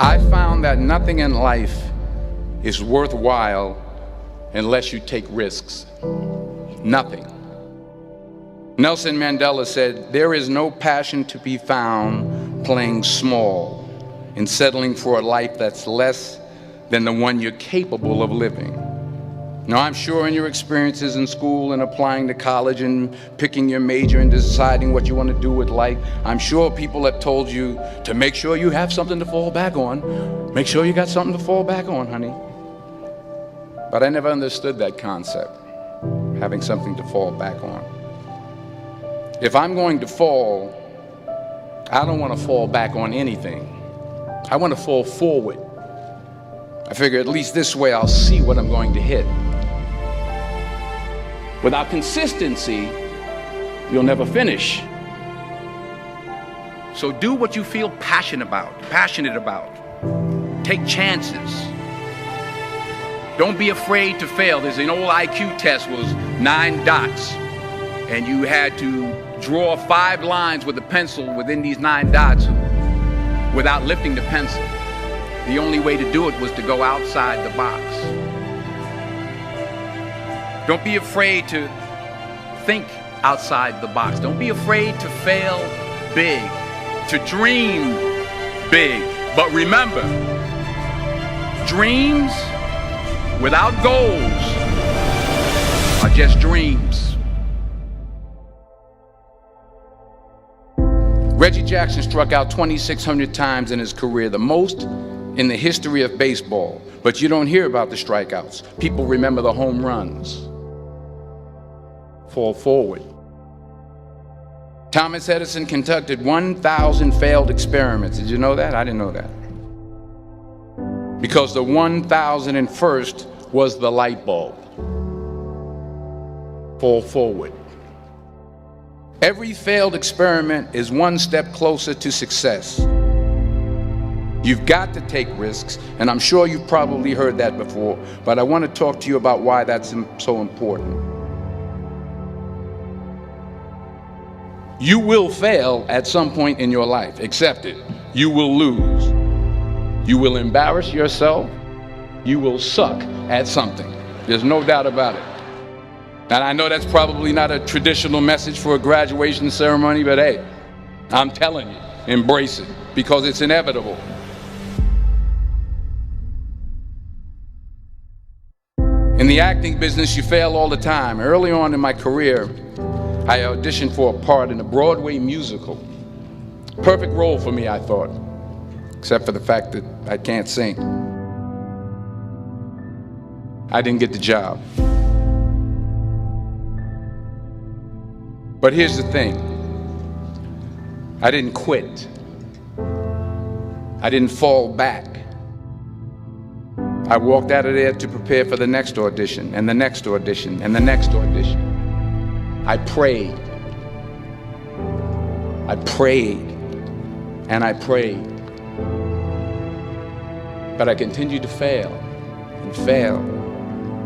I found that nothing in life is worthwhile unless you take risks. Nothing. Nelson Mandela said, "There is no passion to be found playing small and settling for a life that's less than the one you're capable of living." Now, I'm sure in your experiences in school and applying to college and picking your major and deciding what you want to do with life, I'm sure people have told you to make sure you have something to fall back on. Make sure you got something to fall back on, honey. But I never understood that concept, having something to fall back on. If I'm going to fall, I don't want to fall back on anything. I want to fall forward. I figure at least this way I'll see what I'm going to hit. Without consistency, you'll never finish. So do what you feel passionate about. Take chances. Don't be afraid to fail. There's an old IQ test, was 9 dots, and you had to draw 5 lines with a pencil within these 9 dots without lifting the pencil. The only way to do it was to go outside the box. Don't be afraid to think outside the box. Don't be afraid to fail big, to dream big. But remember, dreams without goals are just dreams. Reggie Jackson struck out 2,600 times in his career, the most in the history of baseball. But you don't hear about the strikeouts. People remember the home runs. Fall forward. Thomas Edison conducted 1,000 failed experiments. Did you know that? I didn't know that. Because the 1,001st was the light bulb. Fall forward. Every failed experiment is one step closer to success. You've got to take risks, and I'm sure you've probably heard that before, but I want to talk to you about why that's so important. You will fail at some point in your life. Accept it. You will lose. You will embarrass yourself. You will suck at something. There's no doubt about it. And I know that's probably not a traditional message for a graduation ceremony, but hey, I'm telling you, embrace it, because it's inevitable. In the acting business, you fail all the time. Early on in my career, I auditioned for a part in a Broadway musical. Perfect role for me, I thought, except for the fact that I can't sing. I didn't get the job. But here's the thing. I didn't quit. I didn't fall back. I walked out of there to prepare for the next audition, and the next audition, and the next audition. I prayed. I prayed. And I prayed. But I continued to fail and fail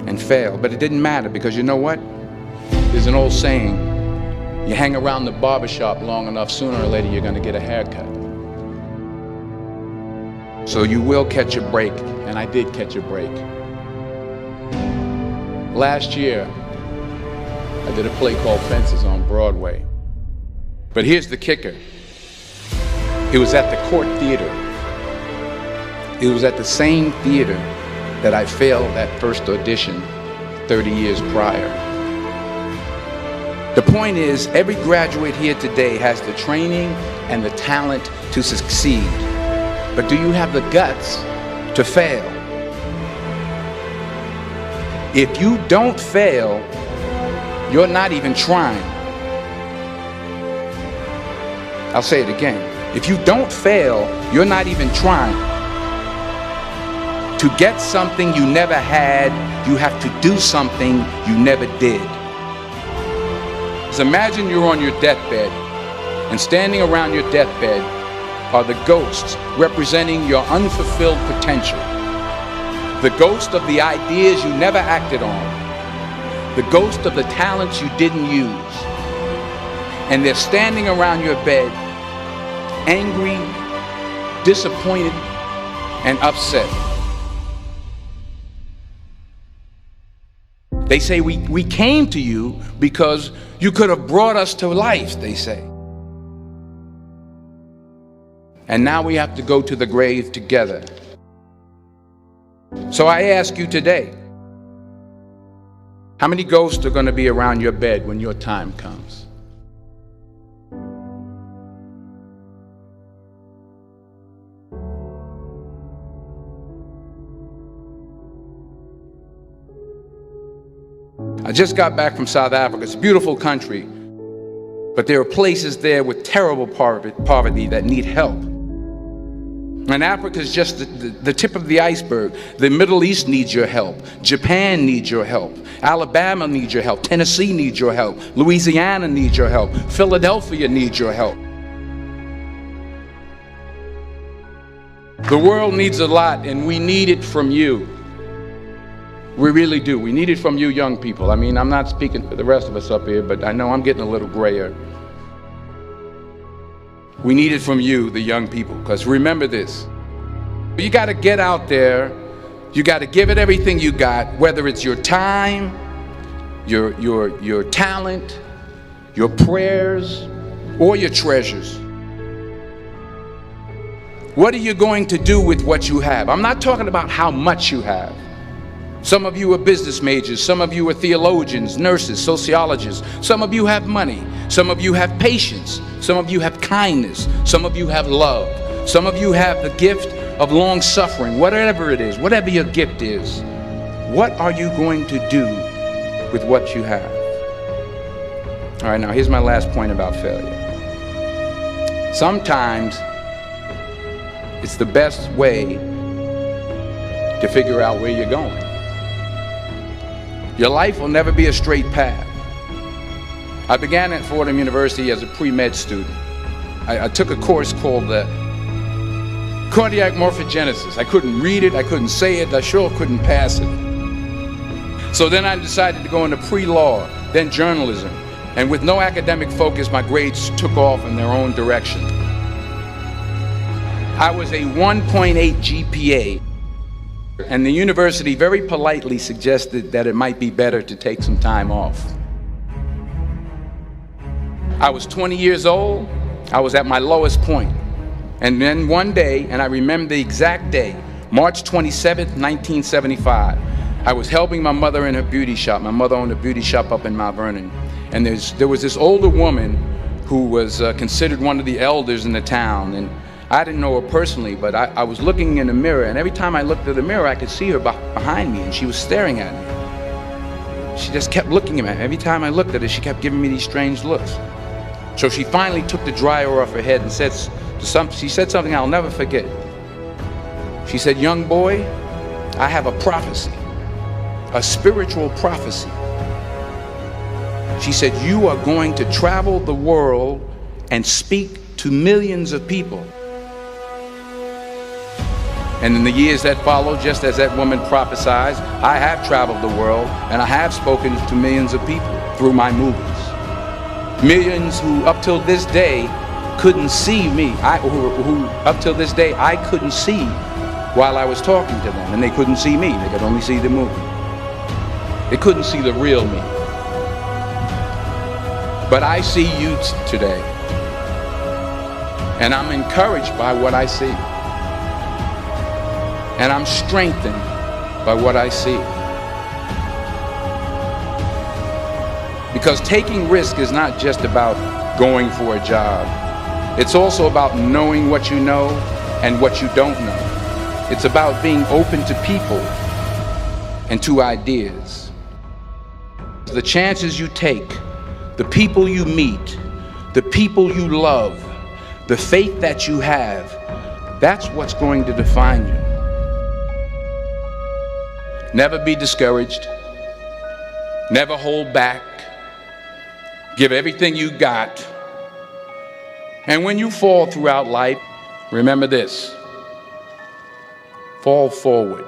and fail. But it didn't matter, because you know what? There's an old saying, you hang around the barbershop long enough, sooner or later you're going to get a haircut. So you will catch a break, and I did catch a break. Last year, I did a play called Fences on Broadway. But here's the kicker. It was at the Court Theater. It was at the same theater that I failed that first audition 30 years prior. The point is, every graduate here today has the training and the talent to succeed. But do you have the guts to fail? If you don't fail, you're not even trying. I'll say it again. If you don't fail, you're not even trying. To get something you never had, you have to do something you never did. So imagine you're on your deathbed, and standing around your deathbed are the ghosts representing your unfulfilled potential. The ghost of the ideas you never acted on. The ghost of the talents you didn't use. And they're standing around your bed, angry, disappointed, and upset. They say we came to you because you could have brought us to life, they say. And now we have to go to the grave together. So I ask you today, how many ghosts are going to be around your bed when your time comes? I just got back from South Africa. It's a beautiful country, but there are places there with terrible poverty that need help. And Africa is just the tip of the iceberg. The Middle East needs your help. Japan needs your help. Alabama needs your help. Tennessee needs your help. Louisiana needs your help. Philadelphia needs your help. The world needs a lot, and we need it from you. We really do. We need it from you young people. I mean, I'm not speaking for the rest of us up here, but I know I'm getting a little grayer. We need it from you, the young people, because remember this. You got to get out there. You got to give it everything you got, whether it's your time, your talent, your prayers, or your treasures. What are you going to do with what you have? I'm not talking about how much you have. Some of you are business majors, some of you are theologians, nurses, sociologists. Some of you have money, some of you have patience, some of you have kindness, some of you have love, some of you have the gift of long suffering. Whatever it is, whatever your gift is, what are you going to do with what you have? All right, now here's my last point about failure. Sometimes it's the best way to figure out where you're going. Your life will never be a straight path. I began at Fordham University as a pre-med student. I took a course called cardiac morphogenesis. I couldn't read it, I couldn't say it, I sure couldn't pass it. So then I decided to go into pre-law, then journalism. And with no academic focus, my grades took off in their own direction. I was a 1.8 GPA. And the university very politely suggested that it might be better to take some time off. I was 20 years old. I was at my lowest point. And then one day, and I remember the exact day, March 27th, 1975, I was helping my mother in her beauty shop. My mother owned a beauty shop up in Mount Vernon. And there was this older woman who was considered one of the elders in the town. And I didn't know her personally, but I was looking in the mirror, and every time I looked at the mirror, I could see her behind me, and she was staring at me. She just kept looking at me. Every time I looked at her, she kept giving me these strange looks. So she finally took the dryer off her head and she said something I'll never forget. She said, "Young boy, I have a prophecy, a spiritual prophecy." She said, "You are going to travel the world and speak to millions of people." And in the years that followed, just as that woman prophesied, I have traveled the world and I have spoken to millions of people through my movies. Millions who up till this day couldn't see me, who up till this day I couldn't see while I was talking to them, and they couldn't see me, they could only see the movie. They couldn't see the real me. But I see you today, and I'm encouraged by what I see. And I'm strengthened by what I see. Because taking risk is not just about going for a job. It's also about knowing what you know and what you don't know. It's about being open to people and to ideas. The chances you take, the people you meet, the people you love, the faith that you have, that's what's going to define you. Never be discouraged. Never hold back. Give everything you got. And when you fall throughout life, remember this: fall forward.